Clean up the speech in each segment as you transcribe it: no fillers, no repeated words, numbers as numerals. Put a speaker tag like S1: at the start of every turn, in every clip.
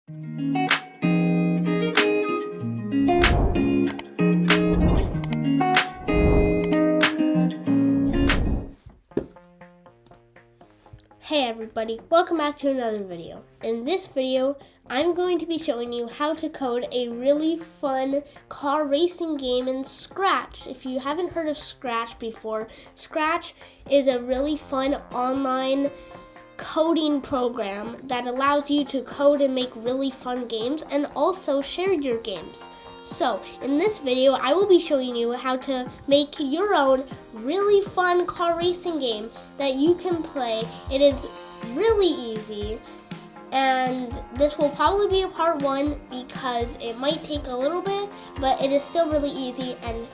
S1: Hey everybody, welcome back to another video. In this video, I'm going to be showing you how to code a really fun car racing game in Scratch. If you haven't heard of Scratch before, Scratch is a really fun online coding program that allows you to code and make really fun games and also share your games. So, in this video, I will be showing you how to make your own really fun car racing game that you can play. It is really easy, and this will probably be a part 1 because it might take a little bit, but it is still really easy, and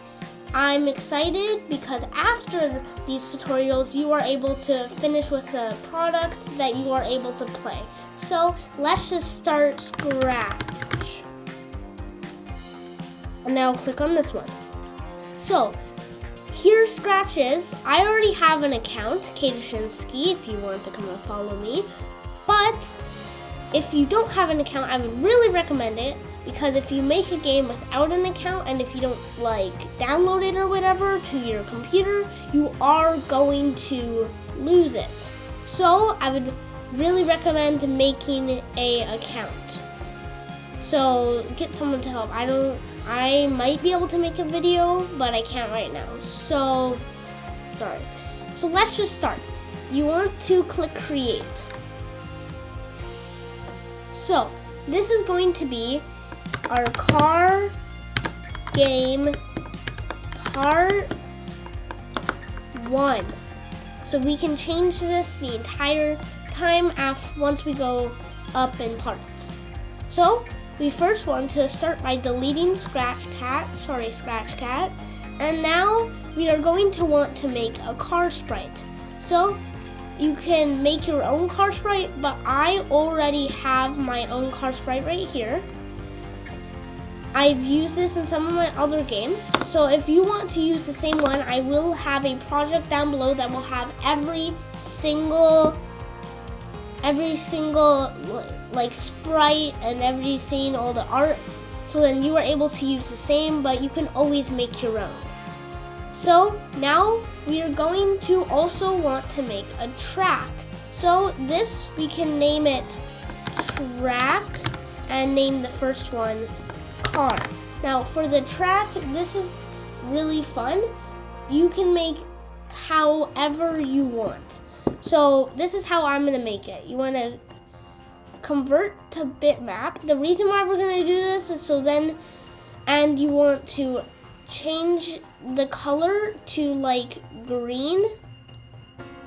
S1: I'm excited because after these tutorials, you are able to finish with a product that you are able to play. So, let's just start Scratch. And now click on this one. So, here Scratch is. I already have an account, Katushinsky, if you want to come and follow me. But if you don't have an account, I would really recommend it because if you make a game without an account and if you don't download it or whatever to your computer, you are going to lose it. So, I would really recommend making an account. So, get someone to help. I might be able to make a video, but I can't right now. So, sorry. So let's just start. You want to click create. So, this is going to be our car game part 1. So we can change this the entire time once we go up in parts. So, we first want to start by deleting Scratch Cat, and now we are going to want to make a car sprite. So you can make your own car sprite, but I already have my own car sprite right here. I've used this in some of my other games, so if you want to use the same one, I will have a project down below that will have every single sprite and everything, all the art, so then you are able to use the same, but you can always make your own. So now we are going to also want to make a track. So this, we can name it track and name the first one car. Now for the track, this is really fun. You can make however you want. So this is how I'm going to make it. You want to convert to bitmap. The reason why we're going to do this is and you want to change the color to green,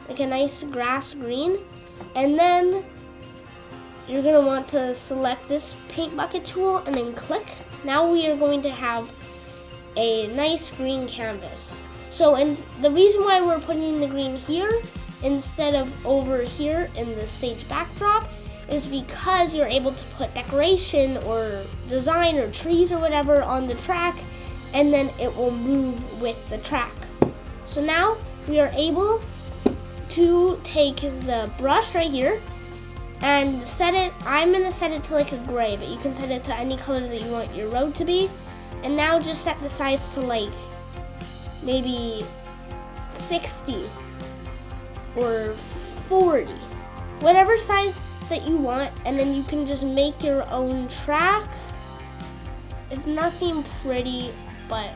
S1: like a nice grass green. And then you're going to want to select this paint bucket tool and then click. Now we are going to have a nice green canvas. So the reason why we're putting the green here instead of over here in the stage backdrop is because you're able to put decoration or design or trees or whatever on the track, and then it will move with the track. So now we are able to take the brush right here and set it. I'm going to set it to a gray, but you can set it to any color that you want your road to be. And now just set the size to maybe 60 or 40, whatever size that you want, and then you can just make your own track. It's nothing pretty, but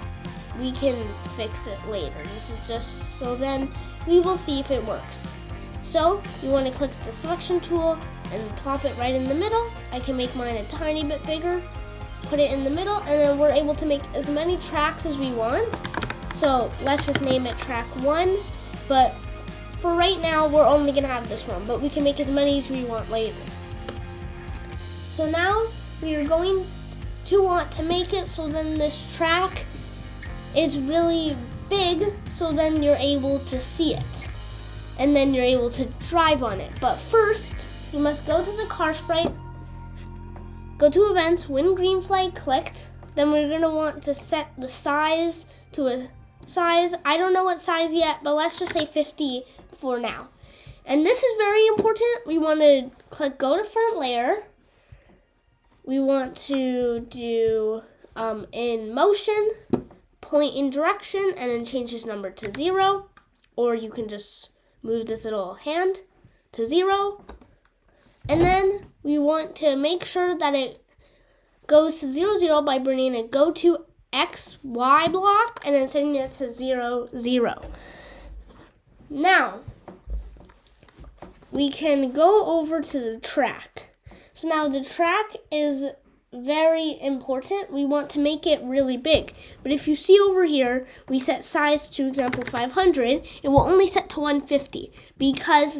S1: we can fix it later. This is just so then we will see if it works. So you want to click the selection tool and plop it right in the middle. I can make mine a tiny bit bigger, put it in the middle, and then we're able to make as many tracks as we want. So let's just name it track 1, but for right now, we're only going to have this one, but we can make as many as we want later. So now we are going to want to make it so then this track is really big, so then you're able to see it. And then you're able to drive on it. But first, you must go to the car sprite, go to events, when green flag clicked, then we're going to want to set the size to a size. I don't know what size yet, but let's just say 50 for now. And this is very important. We want to click go to front layer, we want to do in motion, point in direction, and then change this number to 0. Or you can just move this little hand to 0. And then we want to make sure that it goes to 0, 0 by bringing a go to X, Y block and then setting it to 0, 0. Now, we can go over to the track. So now the track is very important. We want to make it really big. But if you see over here, we set size to example 500. It will only set to 150 because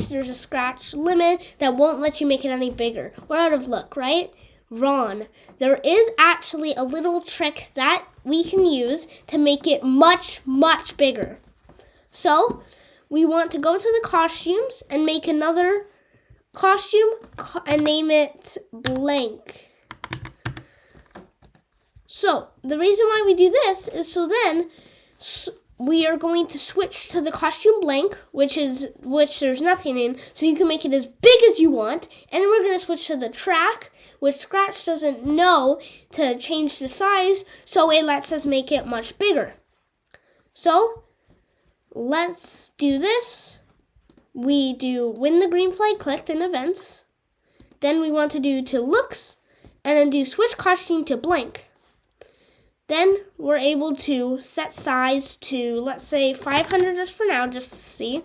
S1: there's a scratch limit that won't let you make it any bigger. We're out of luck, right? Wrong. There is actually a little trick that we can use to make it much, much bigger. So we want to go to the costumes and make another costume and name it blank. So the reason why we do this is so then we are going to switch to the costume blank, which there's nothing in, so you can make it as big as you want. And then we're going to switch to the track, which Scratch doesn't know to change the size, so it lets us make it much bigger. So let's do this. We do when the green flag clicked in events. Then we want to do to looks, and then do switch costume to blank. Then we're able to set size to, let's say, 500 just for now, just to see.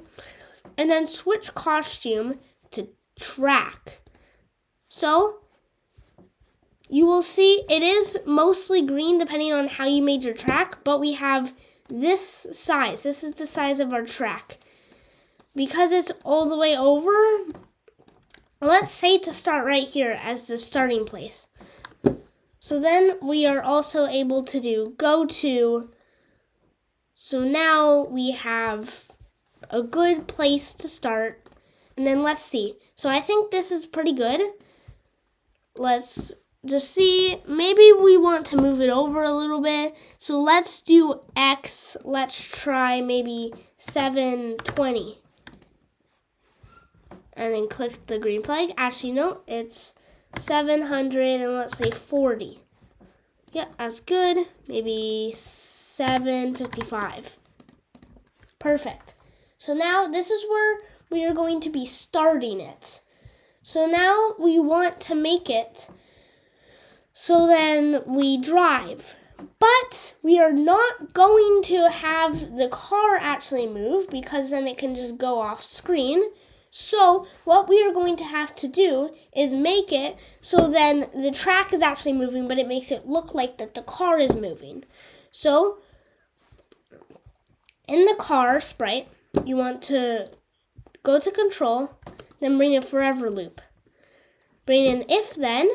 S1: And then switch costume to track. So you will see it is mostly green depending on how you made your track, but we have this size. This is the size of our track. Because it's all the way over, let's say to start right here as the starting place. So then we are also able to do go to. So now we have a good place to start. And then let's see. So I think this is pretty good. Let's just see. Maybe we want to move it over a little bit. So let's do X. Let's try maybe 720. And then click the green flag. Actually, no, it's 700 and let's say 40. Yeah, that's good. Maybe 755. Perfect. So now this is where we are going to be starting it. So now we want to make it so then we drive. But we are not going to have the car actually move because then it can just go off screen. So what we are going to have to do is make it so then the track is actually moving, but it makes it look like that the car is moving. So in the car sprite, you want to go to control, then bring a forever loop. Bring in if then,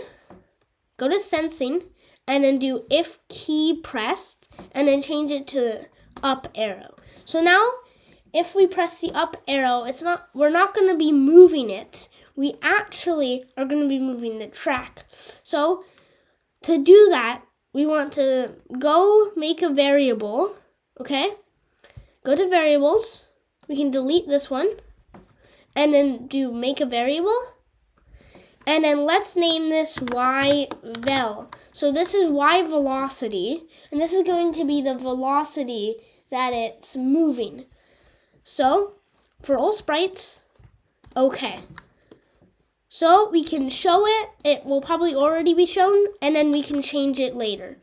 S1: go to sensing, and then do if key pressed, and then change it to up arrow. So now if we press the up arrow, we're not going to be moving it. We actually are going to be moving the track. So to do that, we want to go make a variable, okay? Go to variables. We can delete this one. And then do make a variable. And then let's name this yvel. So this is y velocity. And this is going to be the velocity that it's moving. So, for all sprites, okay. So, we can show it. It will probably already be shown, and then we can change it later.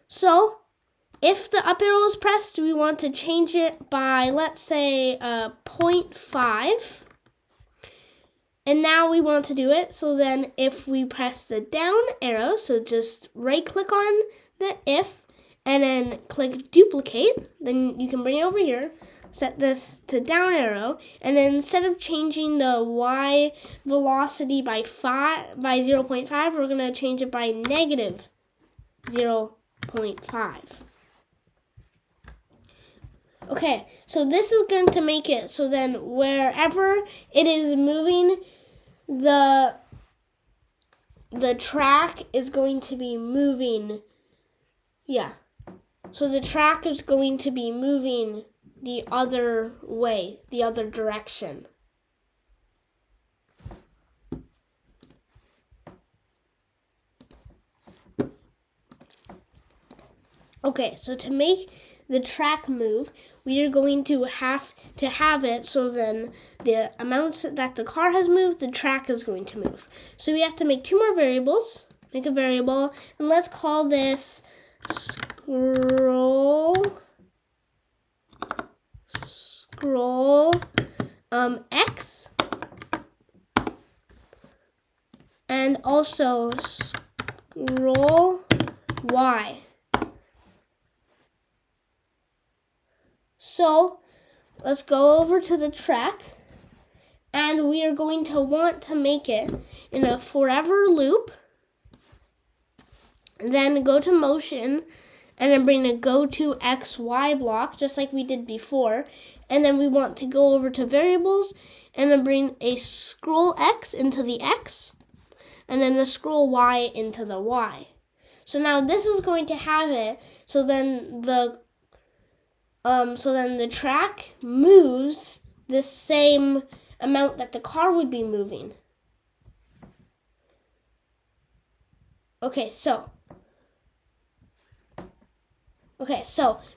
S1: So, if the up arrow is pressed, we want to change it by, let's say, 0.5. And now we want to do it. So then if we press the down arrow, so just right-click on the if, and then click duplicate, then you can bring it over here. Set this to down arrow, and then instead of changing the y velocity by 0.5, we're going to change it by negative 0.5. Okay, so this is going to make it so then wherever it is moving, the track is going to be moving. Yeah, so the track is going to be moving the other way, the other direction. Okay, so to make the track move, we are going to have it so then the amount that the car has moved, the track is going to move. So we have to make two more variables. Make a variable, and let's call this scroll X, and also scroll Y. So let's go over to the track, and we are going to want to make it in a forever loop. And then go to motion, and then bring the go to XY block, just like we did before. And then we want to go over to variables, and then bring a scroll X into the X, and then the scroll Y into the Y. So now this is going to have it, so then the track moves the same amount that the car would be moving. Okay, so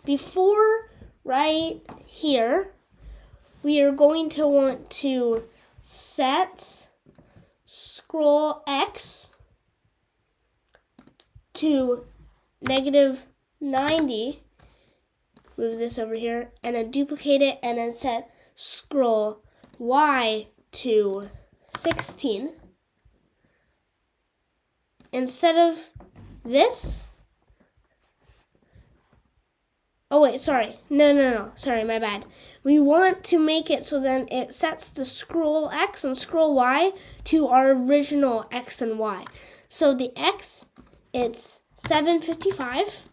S1: before right here, we are going to want to set scroll X to -90. Move this over here, and then duplicate it, and then set scroll Y to 16. Instead of this, oh wait, sorry, no, sorry, my bad. We want to make it so then it sets the scroll X and scroll Y to our original X and Y. So the X, it's 755,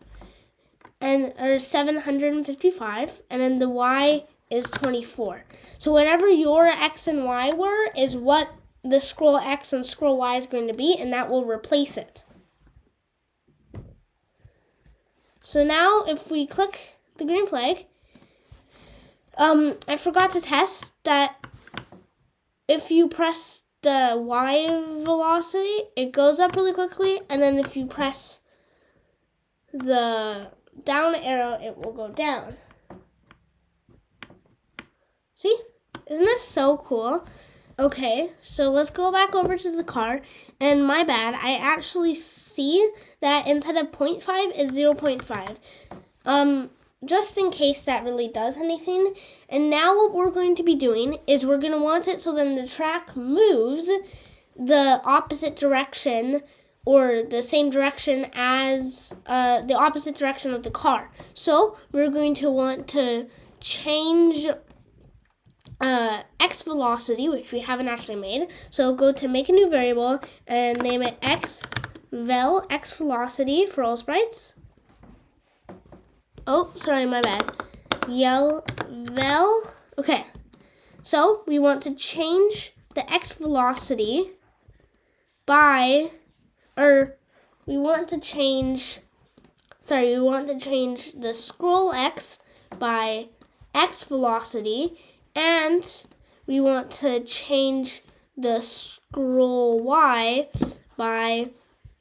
S1: or 755, and then the Y is 24. So whatever your X and Y were is what the scroll X and scroll Y is going to be, and that will replace it. So now if we click the green flag, I forgot to test that if you press the Y velocity, it goes up really quickly, and then if you press the down arrow, it will go down. See? Isn't this so cool? Okay, so let's go back over to the car, and my bad, I actually see that instead of 0.5 is 0.5. Just in case that really does anything. And now what we're going to be doing is we're going to want it so then the track moves the opposite direction, or the same direction as the opposite direction of the car. So we're going to want to change X velocity, which we haven't actually made. So go to make a new variable and name it X velocity for all sprites. Oh, sorry, my bad. Vel. Okay. So we want to change the X velocity by, we want to change the scroll X by X velocity, and we want to change the scroll Y by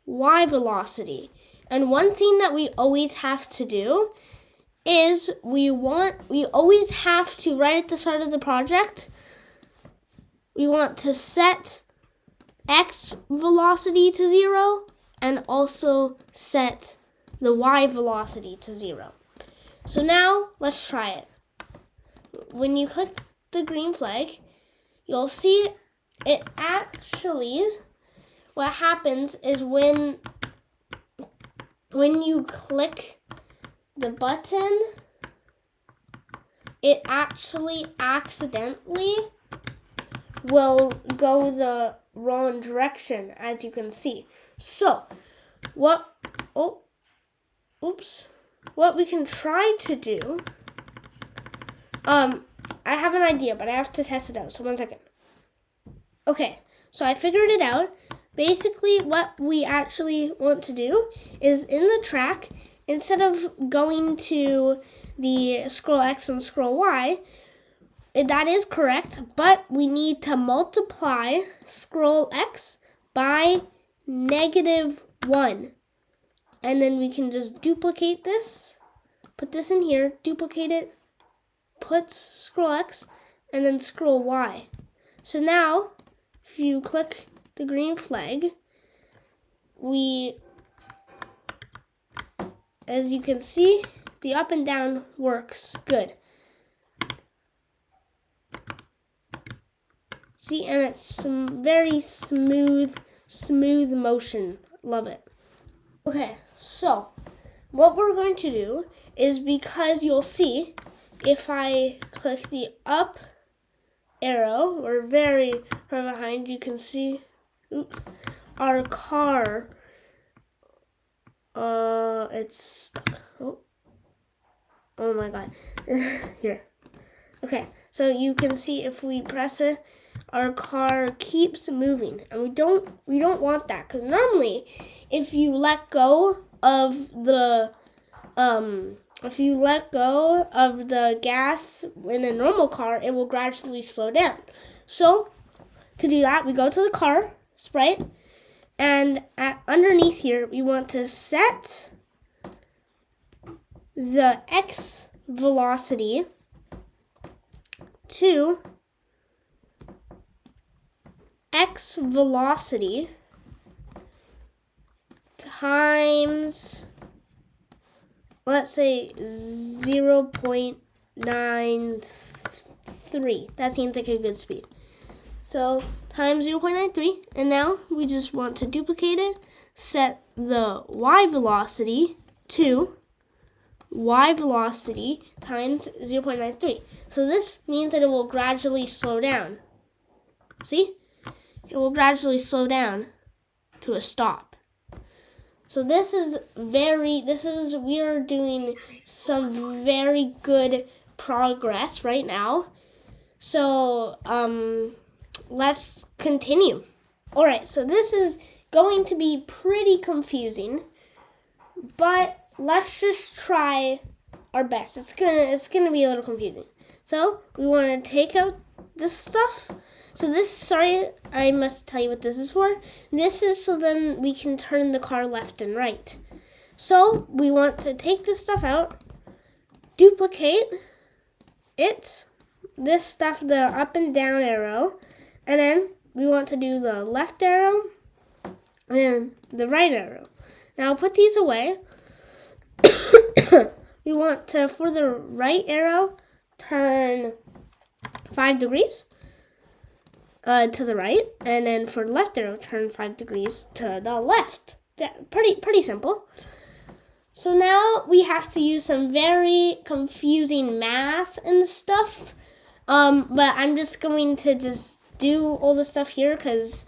S1: Y velocity. And one thing that we always have to do is we always have to, right at the start of the project, we want to set X velocity to 0 and also set the Y velocity to 0. So now let's try it. When you click the green flag, you'll see it actually, what happens is when you click the button, it actually accidentally will go the wrong direction, as you can see. So, what we can try to do, I have an idea, but I have to test it out, so 1 second. Okay, so I figured it out. Basically, what we actually want to do is in the track, instead of going to the scroll X and scroll Y, that is correct, but we need to multiply scroll X by -1. And then we can just duplicate this, put this in here, duplicate it, put scroll X, and then scroll Y. So now, if you click the green flag, as you can see, the up and down works good. See, and it's some very smooth motion. Love it. Okay, so what we're going to do is, because you'll see, if I click the up arrow, or very far behind, you can see, our car, it's stuck. Oh my god. Here. Okay, so you can see if we press it, our car keeps moving, and we don't want that, because normally if you let go of the gas in a normal car, it will gradually slow down. So to do that, we go to the car sprite, and underneath here we want to set the X velocity to X velocity times, let's say, 0.93. That seems like a good speed. So times 0.93, and now we just want to duplicate it, set the Y velocity to Y velocity times 0.93. So this means that it will gradually slow down. See? It will gradually slow down to a stop. So we are doing some very good progress right now. So let's continue. All right, so this is going to be pretty confusing, but let's just try our best. It's gonna be a little confusing. So we want to take out this stuff. So sorry, I must tell you what this is for. This is so then we can turn the car left and right. So we want to take this stuff out, duplicate it, this stuff, the up and down arrow, and then we want to do the left arrow and the right arrow. Now I'll put these away. We want to, for the right arrow, turn 5 degrees to the right, and then for the left arrow, turn 5 degrees to the left. Yeah, pretty simple. So now we have to use some very confusing math and stuff. But I'm just going to do all the stuff here, because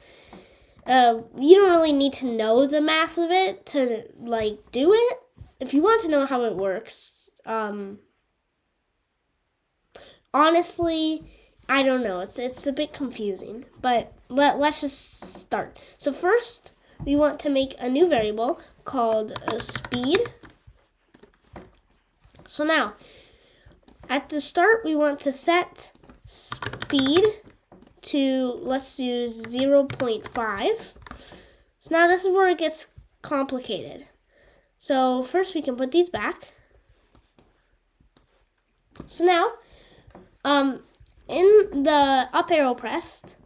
S1: you don't really need to know the math of it to do it. If you want to know how it works, honestly, I don't know. It's a bit confusing, but let's just start. So first, we want to make a new variable called speed. So now, at the start, we want to set speed to, let's use 0.5. So now this is where it gets complicated. So first we can put these back. So now, in the up arrow pressed,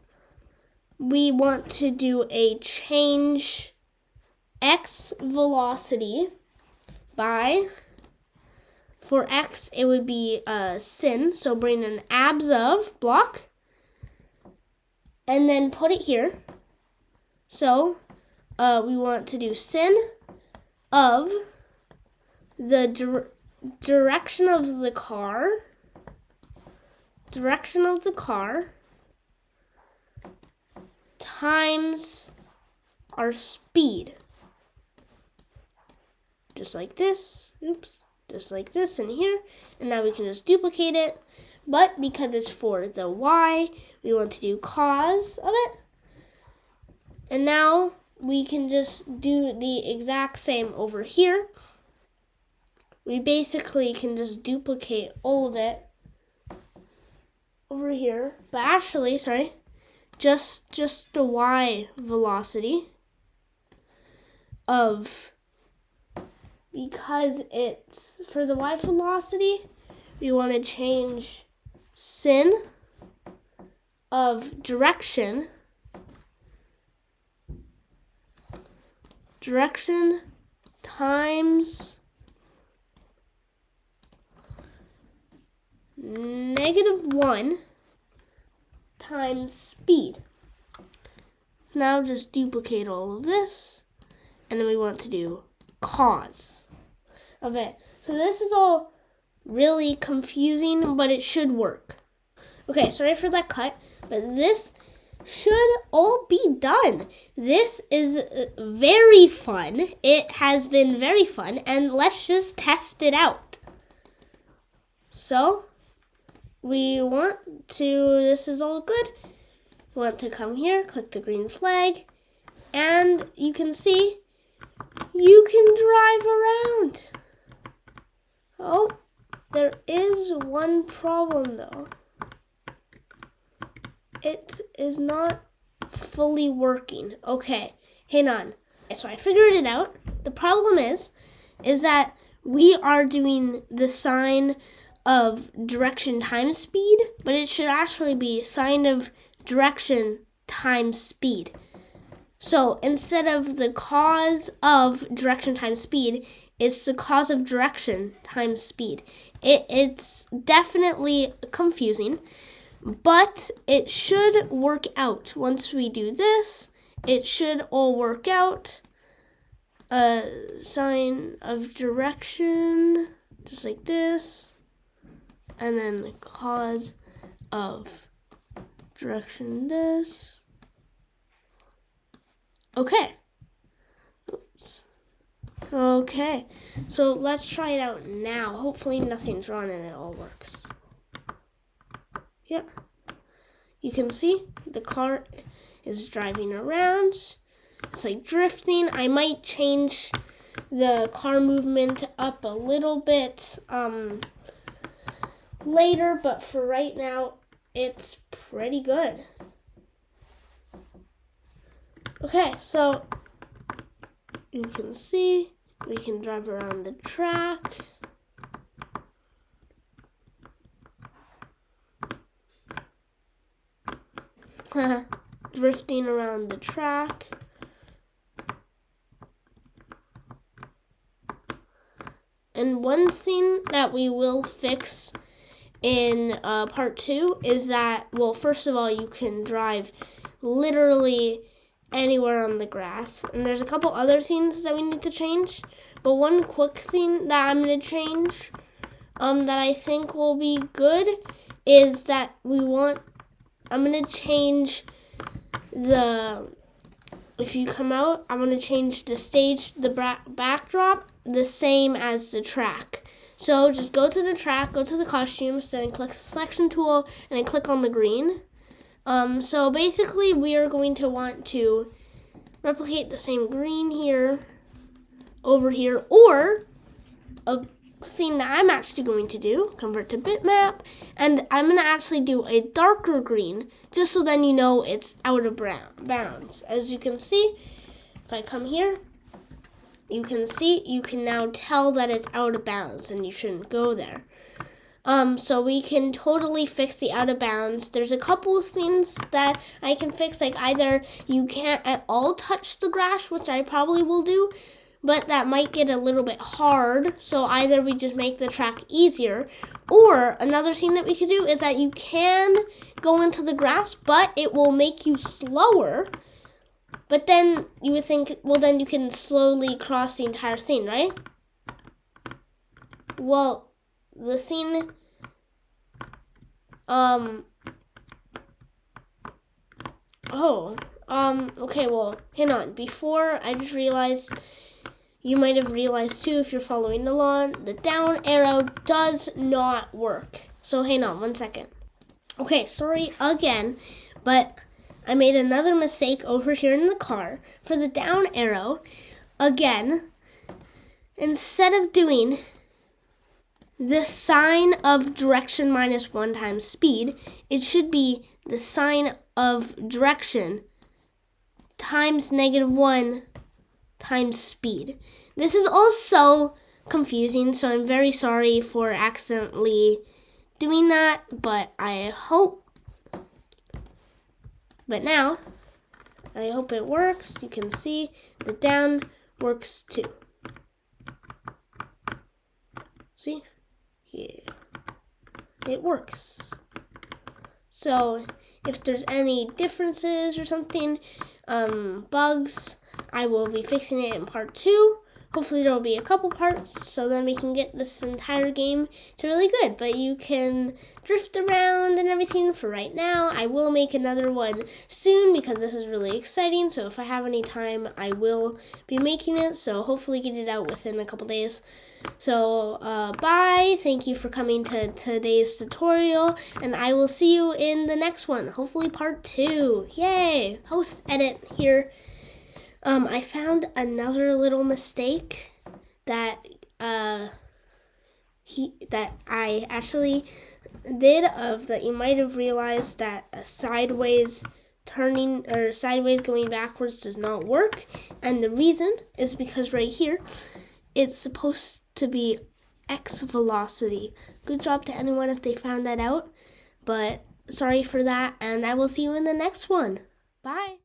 S1: we want to do a change X velocity by, for X it would be sin, so bring an abs of block, and then put it here. So we want to do sin of the direction of the car times our speed. Just like this. Oops. Just like this in here. And now we can just duplicate it. But because it's for the Y, we want to do cos of it. And now we can just do the exact same over here. We basically can just duplicate all of it over here. But actually, sorry, just the Y velocity of because it's for the y velocity, we want to change sin of direction times -1 times speed. Now just duplicate all of this, and then we want to do cos of it. So this is all really confusing, but it should work. Okay, sorry for that cut, but this should all be done. This is very fun. It has been very fun, and let's just test it out. So, this is all good. We want to come here, click the green flag, and you can see you can drive around. Oh, there is one problem though. It is not fully working. Okay, hang on. So I figured it out. The problem is that we are doing the sign of direction times speed, but it should actually be sign of direction times speed. So instead of the cos of direction times speed, it's the cos of direction times speed. It's definitely confusing, but it should work out. Once we do this, it should all work out. Sign of direction, just like this, and then the cos of direction this. Okay. Oops. Okay, so let's try it out now. Hopefully nothing's wrong and it all works. Yeah, you can see the car is driving around. It's like drifting. I might change the car movement up a little bit later, but for right now, it's pretty good. Okay, so you can see we can drive around the track. Drifting around the track. And one thing that we will fix in part 2 is that, well, first of all, you can drive literally anywhere on the grass. And there's a couple other things that we need to change. But one quick thing that I'm going to change that I think will be good is that I'm going to change if you come out, I'm going to change the stage, the backdrop, the same as the track. So just go to the track, go to the costumes, then click the selection tool, and then click on the green. So basically we are going to want to replicate the same green here, over here, or a thing that I'm actually going to do, convert to bitmap, and I'm going to actually do a darker green, just so then you know it's out of bounds. As you can see, if I come here, you can now tell that it's out of bounds and you shouldn't go there. So we can totally fix the out of bounds. There's a couple of things that I can fix, like either you can't at all touch the grass, which I probably will do, but that might get a little bit hard. So either we just make the track easier, or another thing that we could do is that you can go into the grass, but it will make you slower. But then you would think, well, then you can slowly cross the entire thing, right? Well, the thing, okay, well, hang on. Before, I just realized, you might have realized too if you're following along, the down arrow does not work. So hang on 1 second. Okay, sorry again, but I made another mistake over here in the car. For the down arrow, again, instead of doing the sign of direction -1 times speed, it should be the sign of direction times -1 times speed. This is also confusing, so I'm very sorry for accidentally doing that, but now I hope it works. You can see the down works too. See? Yeah. It works. So if there's any differences or something, bugs, I will be fixing it in part 2. Hopefully there will be a couple parts, so then we can get this entire game to really good. But you can drift around and everything for right now. I will make another one soon because this is really exciting. So if I have any time, I will be making it. So hopefully get it out within a couple days. So bye. Thank you for coming to today's tutorial. And I will see you in the next one. Hopefully part 2. Yay. Post edit here. I found another little mistake that I actually did that you might have realized that a sideways turning or sideways going backwards does not work, and the reason is because right here it's supposed to be X velocity. Good job to anyone if they found that out, but sorry for that, and I will see you in the next one. Bye.